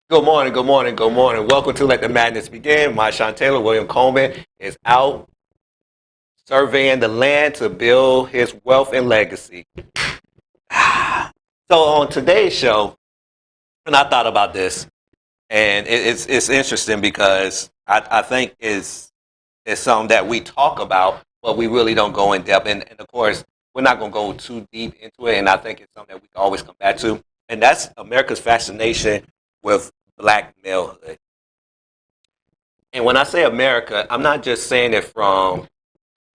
Good morning, good morning, good morning. Welcome to Let the Madness Begin. My Sean Taylor, William Coleman, is out surveying the land to build his wealth and legacy. So on today's show, and I thought about this, and it's interesting because I think it's something that we talk about, but we really don't go in depth. And of course, we're not going to go too deep into it, and I think it's something that we can always come back to. And that's America's fascination with black malehood. And when I say America, I'm not just saying it from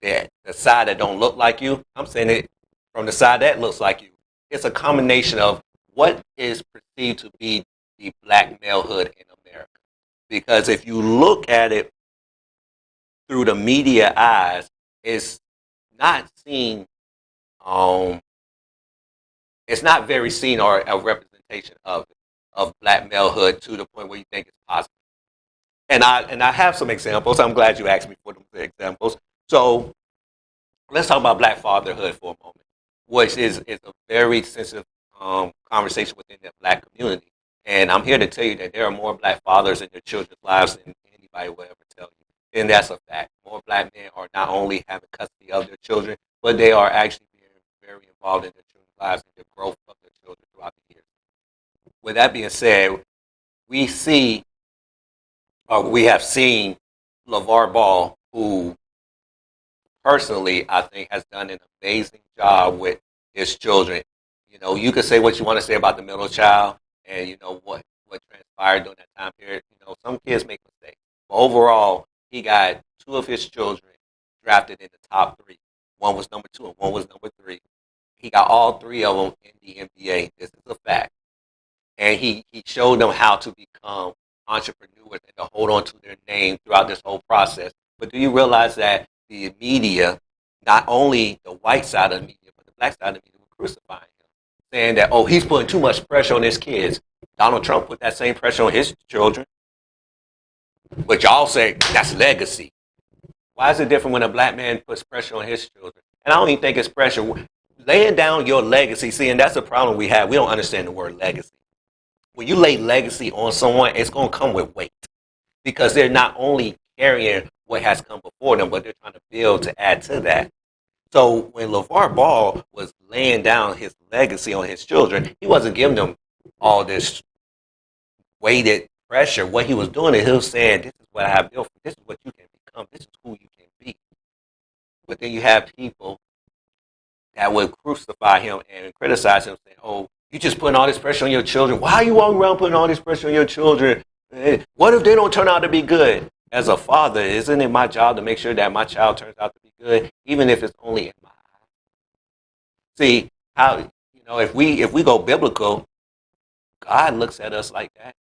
the side that don't look like you. I'm saying it from the side that looks like you. It's a combination of what is perceived to be the black malehood in America. Because if you look at it through the media eyes, it's not seen. Um, it's not very seen or a representation of black malehood to the point where you think it's positive. And I have some examples. I'm glad you asked me for the examples. So let's talk about black fatherhood for a moment, which is a very sensitive conversation within the black community. And I'm here to tell you that there are more black fathers in their children's lives than anybody will ever tell you. And that's a fact. More black men are not only having custody of their children, but they are actually being very involved in their children's lives and the growth of their children throughout the years. With that being said, we see, or we have seen LeVar Ball, who personally, I think has done an amazing job with his children. You know, you could say what you want to say about the middle child, and you know what transpired during that time period. You know, some kids make mistakes, but overall, he got two of his children drafted in the top three. One was number two, and one was number three. He got all three of them in the NBA. This is a fact, and he showed them how to become entrepreneurs and to hold on to their name throughout this whole process. But do you realize that the media, not only the white side of the media, but the black side of the media, were crucifying him, saying that, oh, he's putting too much pressure on his kids. Donald Trump put that same pressure on his children. But y'all say that's legacy. Why is it different when a black man puts pressure on his children? And I don't even think it's pressure. Laying down your legacy, see, and that's the problem we have. We don't understand the word legacy. When you lay legacy on someone, it's going to come with weight because they're not only carrying what has come before them, but they're trying to build to add to that. So when LeVar Ball was laying down his legacy on his children, he wasn't giving them all this weighted pressure. What he was doing is he was saying, this is what I have built for. This is what you can become. This is who you can be. But then you have people that would crucify him and criticize him, saying, oh, you just putting all this pressure on your children. Why are you walking around putting all this pressure on your children? What if they don't turn out to be good? As a father, isn't it my job to make sure that my child turns out to be good, even if it's only in my eyes? See, how, if we go biblical, God looks at us like that.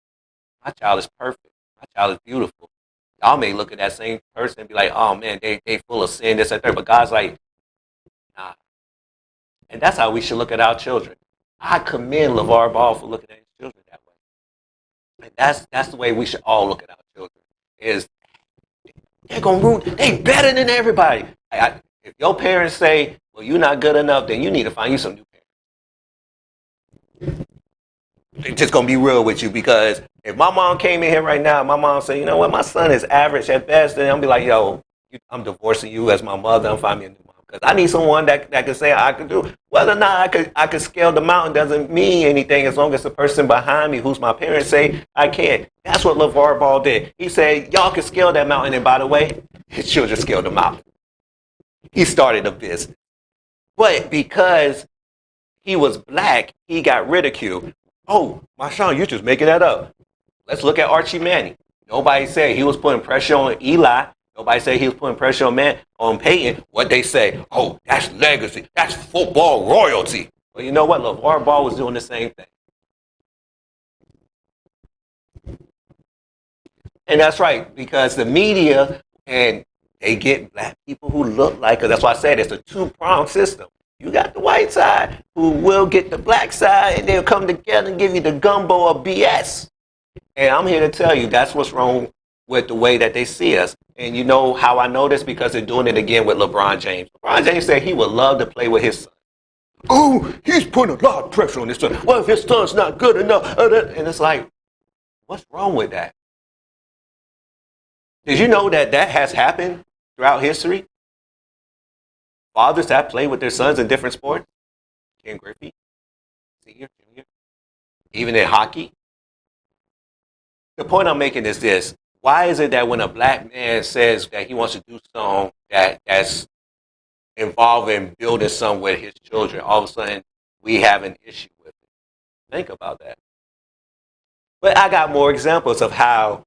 My child is perfect. My child is beautiful. Y'all may look at that same person and be like, oh man, they full of sin, this and that. But God's like, nah. And that's how we should look at our children. I commend LeVar Ball for looking at his children that way. And that's the way we should all look at our children. Is they're gonna ruin. They better than everybody. If your parents say, "Well, you're not good enough," then you need to find you some new parents. They're just gonna be real with you because if my mom came in here right now, my mom said, "You know what, my son is average at best," then I'll be like, "Yo, I'm divorcing you as my mother. I'm finding me a new mom because I need someone that can say I can do. Whether or not I could scale the mountain doesn't mean anything as long as the person behind me, who's my parents, say I can't." That's what LeVar Ball did. He said, "Y'all can scale that mountain," and by the way, his children scaled the mountain. He started a business, but because he was black, he got ridiculed. Oh, Marshawn, you're just making that up. Let's look at Archie Manning. Nobody said he was putting pressure on Eli. Nobody said he was putting pressure on Peyton. What they say, oh, that's legacy. That's football royalty. Well, you know what? LeVar Ball was doing the same thing. And that's right, because the media, and they get black people who look like us. That's why I said it's a two-pronged system. You got the white side who will get the black side, and they'll come together and give you the gumbo of BS. And I'm here to tell you that's what's wrong with the way that they see us. And you know how I know this? Because they're doing it again with LeBron James. LeBron James said he would love to play with his son. Oh, he's putting a lot of pressure on his son. Well, if his son's not good enough? And it's like, What's wrong with that? Did you know that that has happened throughout history? Fathers that play with their sons in different sports. Ken Griffey, senior, junior, even in hockey. The point I'm making is this. Why is it that when a black man says that he wants to do something that's involving building something with his children, all of a sudden we have an issue with it? Think about that. But I got more examples of how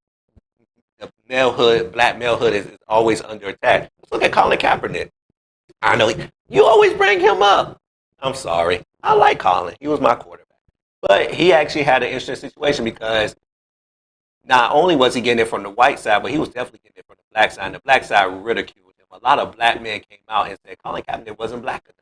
the malehood, black malehood, is always under attack. Let's look at Colin Kaepernick. I know you always bring him up. I'm sorry. I like Colin. He was my quarterback. But he actually had an interesting situation because not only was he getting it from the white side, but he was definitely getting it from the black side. And the black side ridiculed him. A lot of black men came out and said Colin Kaepernick wasn't black enough.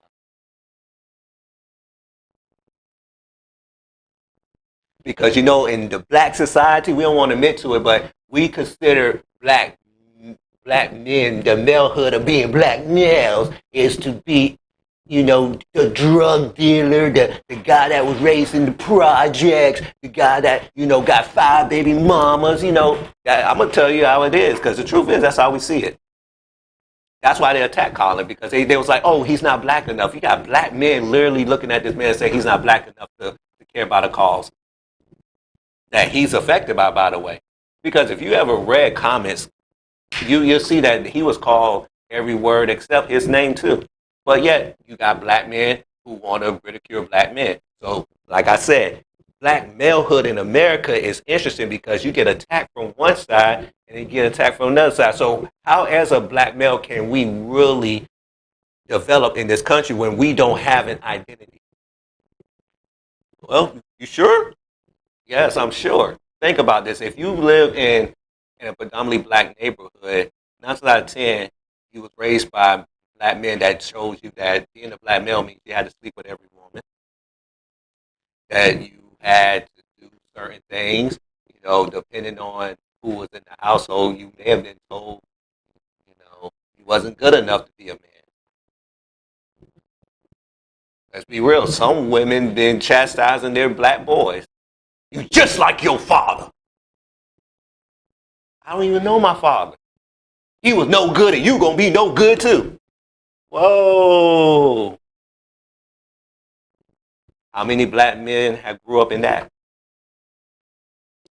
Because, you know, in the black society, we don't want to admit to it, but we consider black men, the malehood of being black males is to be, you know, the drug dealer, the guy that was raised in the projects, the guy that, you know, got 5 baby mamas, you know. I'm going to tell you how it is, because the truth is that's how we see it. That's why they attacked Colin, because they was like, oh, he's not black enough. You got black men literally looking at this man and saying he's not black enough to care about a cause that he's affected by the way. Because if you ever read comments, you'll see that he was called every word except his name too. But yet, you got black men who want to ridicule black men. So, like I said, black malehood in America is interesting because you get attacked from one side and you get attacked from another side. So, how as a black male can we really develop in this country when we don't have an identity? Well, you sure? Yes, I'm sure. Think about this. If you live in a predominantly black neighborhood, 9 out of 10, you was raised by black men that shows you that being a black male means you had to sleep with every woman, that you had to do certain things, you know, depending on who was in the household, you may have been told, you know, you wasn't good enough to be a man. Let's be real. Some women been chastising their black boys. You just like your father. I don't even know my father. He was no good and you gonna be no good too. Whoa. How many black men have grew up in that?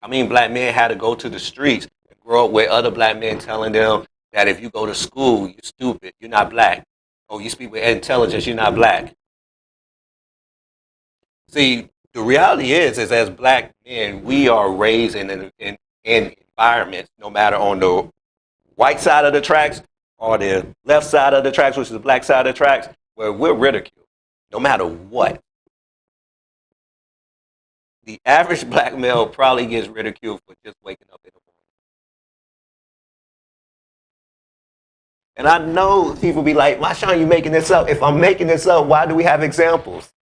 How many black men had to go to the streets and grow up with other black men telling them that if you go to school, you're stupid, you're not black. Or you speak with intelligence, you're not black. See, the reality is as black men, we are raised in environments, no matter on the white side of the tracks or the left side of the tracks, which is the black side of the tracks, where we're ridiculed, no matter what. The average black male probably gets ridiculed for just waking up in the morning. And I know people be like, Marshawn, you making this up. If I'm making this up, why do we have examples?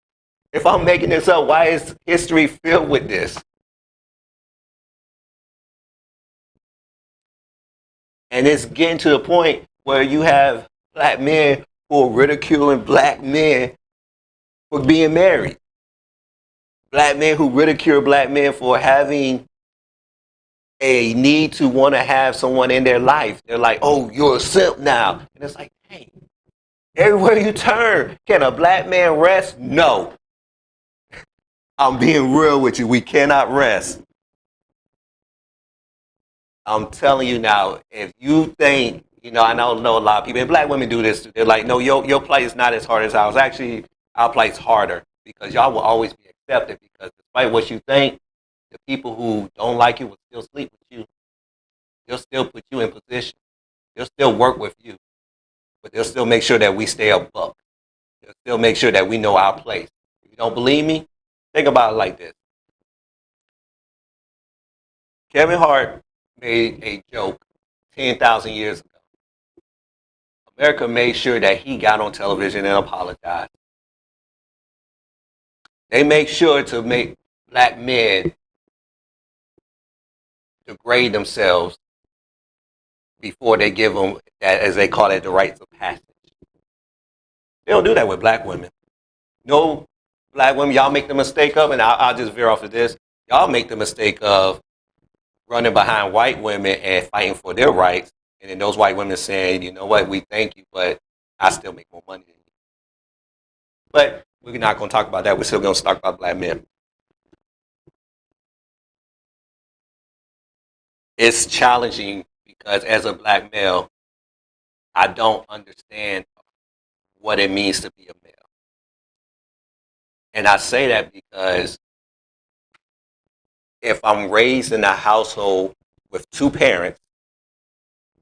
If I'm making this up, why is history filled with this? And it's getting to the point where you have black men who are ridiculing black men for being married. Black men who ridicule black men for having a need to want to have someone in their life. They're like, oh, you're a simp now. And it's like, hey, everywhere you turn, can a black man rest? No. I'm being real with you. We cannot rest. I'm telling you now, if you think, you know, I don't know a lot of people, and black women do this too. They're like, no, your plight is not as hard as ours. Actually, our plight's harder because y'all will always be accepted because despite what you think, the people who don't like you will still sleep with you. They'll still put you in position. They'll still work with you. But they'll still make sure that we stay a buck. They'll still make sure that we know our place. If you don't believe me, think about it like this. Kevin Hart made a joke 10,000 years ago. America made sure that he got on television and apologized. They make sure to make black men degrade themselves before they give them, that, as they call it, the rites of passage. They don't do that with black women. No black women, y'all make the mistake of, and I'll just veer off of this, y'all make the mistake of running behind white women and fighting for their rights, and then those white women saying, you know what, we thank you, but I still make more money than you. But we're not going to talk about that. We're still going to talk about black men. It's challenging because as a black male, I don't understand what it means to be a male. And I say that because if I'm raised in a household with two parents,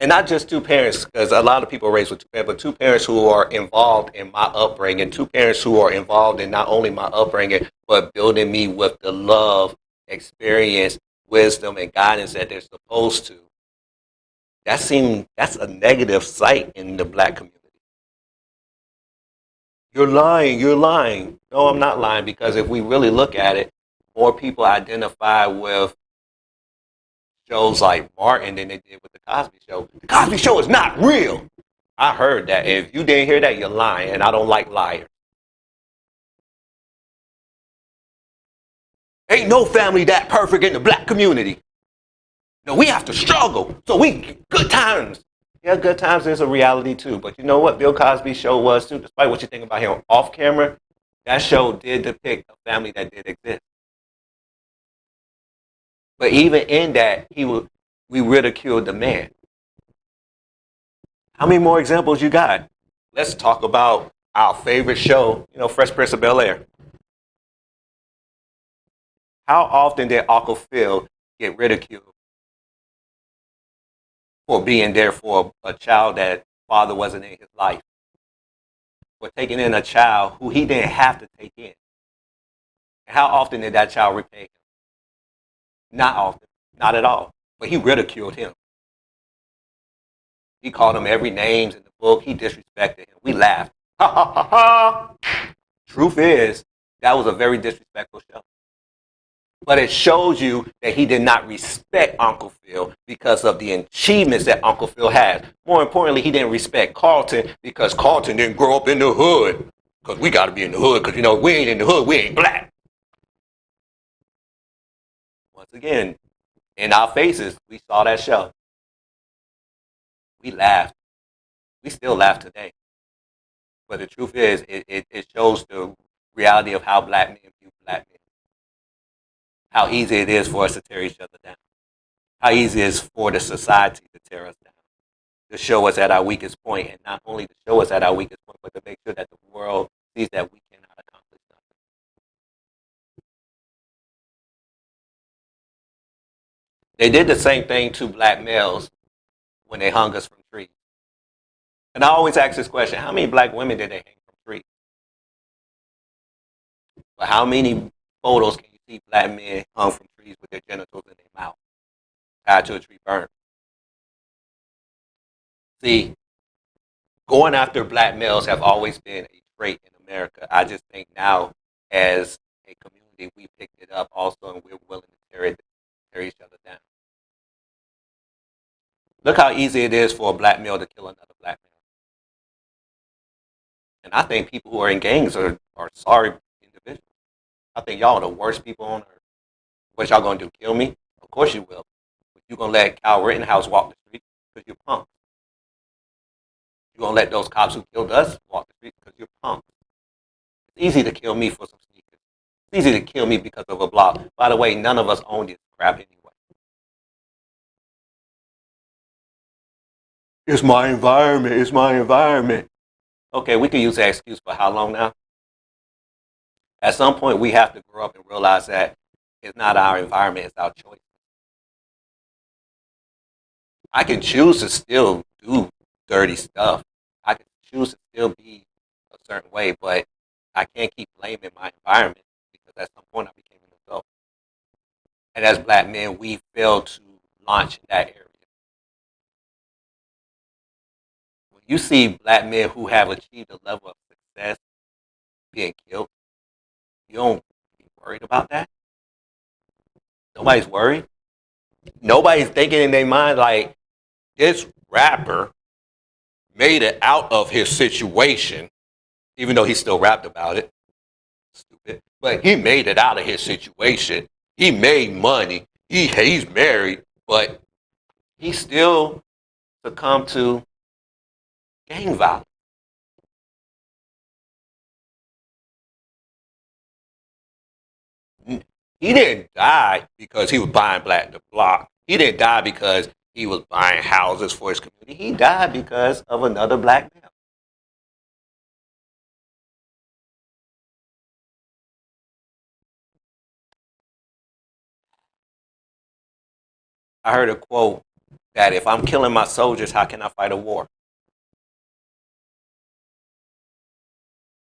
and not just two parents, because a lot of people are raised with two parents, but two parents who are involved in my upbringing, two parents who are involved in not only my upbringing, but building me with the love, experience, wisdom, and guidance that they're supposed to. That's a negative sight in the black community. You're lying, you're lying. No, I'm not lying, because if we really look at it, more people identify with shows like Martin than they did with the Cosby Show. The Cosby Show is not real. I heard that. If you didn't hear that, you're lying, and I don't like liars. Ain't no family that perfect in the black community. No, we have to struggle. So good times. Yeah, good times is a reality too. But you know what Bill Cosby's show was too? Despite what you think about him off camera, that show did depict a family that did exist. But even in that, we ridiculed the man. How many more examples you got? Let's talk about our favorite show, Fresh Prince of Bel-Air. How often did Uncle Phil get ridiculed for being there for a child that father wasn't in his life? For taking in a child who he didn't have to take in? And how often did that child repay him? Not often. Not at all. But he ridiculed him. He called him every name in the book. He disrespected him. We laughed. Ha ha ha ha. Truth is, that was a very disrespectful show. But it shows you that he did not respect Uncle Phil because of the achievements that Uncle Phil had. More importantly, he didn't respect Carlton because Carlton didn't grow up in the hood. Because we got to be in the hood because, we ain't in the hood. We ain't black. Once again, in our faces, we saw that show. We laughed. We still laugh today. But the truth is, it shows the reality of how black men view black men. How easy it is for us to tear each other down. How easy it is for the society to tear us down. To show us at our weakest point. And not only to show us at our weakest point, but to make sure that the world sees that we cannot accomplish nothing. They did the same thing to black males when they hung us from trees. And I always ask this question, how many black women did they hang from trees? But how many photos can you see black men hung from trees with their genitals in their mouth, tied to a tree burned? See, going after black males have always been a trait in America. I just think now, as a community, we picked it up also, and we're willing to tear each other down. Look how easy it is for a black male to kill another black male. And I think people who are in gangs are sorry individuals. I think y'all are the worst people on earth. What y'all gonna do? Kill me? Of course you will. But you gonna let Kyle Rittenhouse walk the street because you're punks. You gonna let those cops who killed us walk the street because you're punks. It's easy to kill me for some sneakers. It's easy to kill me because of a block. By the way, none of us own this crap anyway. It's my environment. It's my environment. Okay, we can use that excuse for how long now? At some point, we have to grow up and realize that it's not our environment, it's our choice. I can choose to still do dirty stuff. I can choose to still be a certain way, but I can't keep blaming my environment because at some point I became an adult. And as black men, we failed to launch in that area. When you see black men who have achieved a level of success being killed, you don't be worried about that. Nobody's worried. Nobody's thinking in their mind like, this rapper made it out of his situation, even though he still rapped about it. Stupid. But he made it out of his situation. He made money. He's married. But he still succumbed to gang violence. He didn't die because he was buying black the block. He didn't die because he was buying houses for his community. He died because of another black man. I heard a quote that if I'm killing my soldiers, how can I fight a war?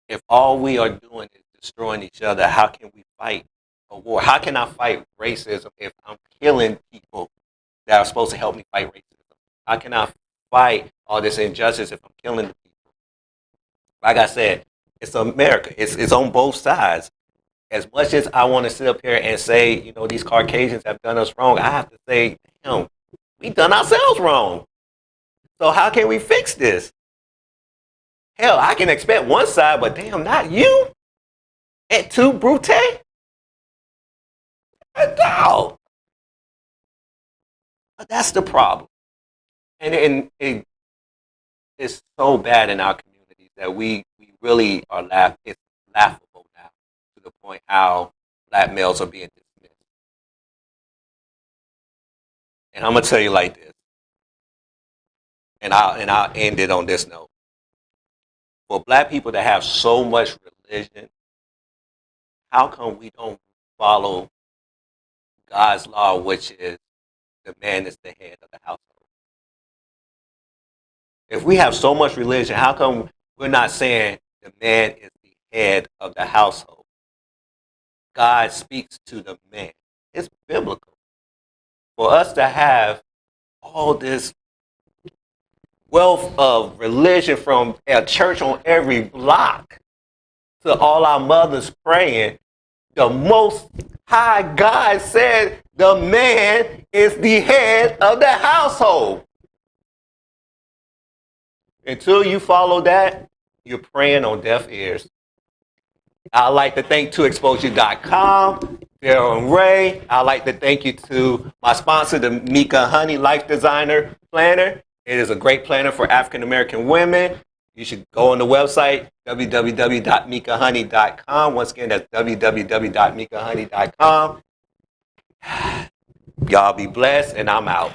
If all we are doing is destroying each other, how can we fight a war? How can I fight racism if I'm killing people that are supposed to help me fight racism? How can I fight all this injustice if I'm killing the people? Like I said, it's America. It's on both sides. As much as I want to sit up here and say, you know, these Caucasians have done us wrong, I have to say, damn, we done ourselves wrong. So how can we fix this? Hell, I can expect one side, but damn, not you. Et tu, Brute? No. But that's the problem. And it's so bad in our communities that we really are it's laughable now to the point how black males are being dismissed. And I'm gonna tell you like this, and I'll end it on this note. For black people to have so much religion, how come we don't follow God's law, which is the man is the head of the household? If we have so much religion, how come we're not saying the man is the head of the household? God speaks to the man. It's biblical. For us to have all this wealth of religion from a church on every block to all our mothers praying, the most high God said the man is the head of the household. Until you follow that, you're praying on deaf ears. I'd like to thank 2xposu.com, Daryl and Ray. I'd like to thank you to my sponsor, the Mika Honey Life Designer Planner. It is a great planner for African American women. You should go on the website, www.mikahoney.com. Once again, that's www.mikahoney.com. Y'all be blessed, and I'm out.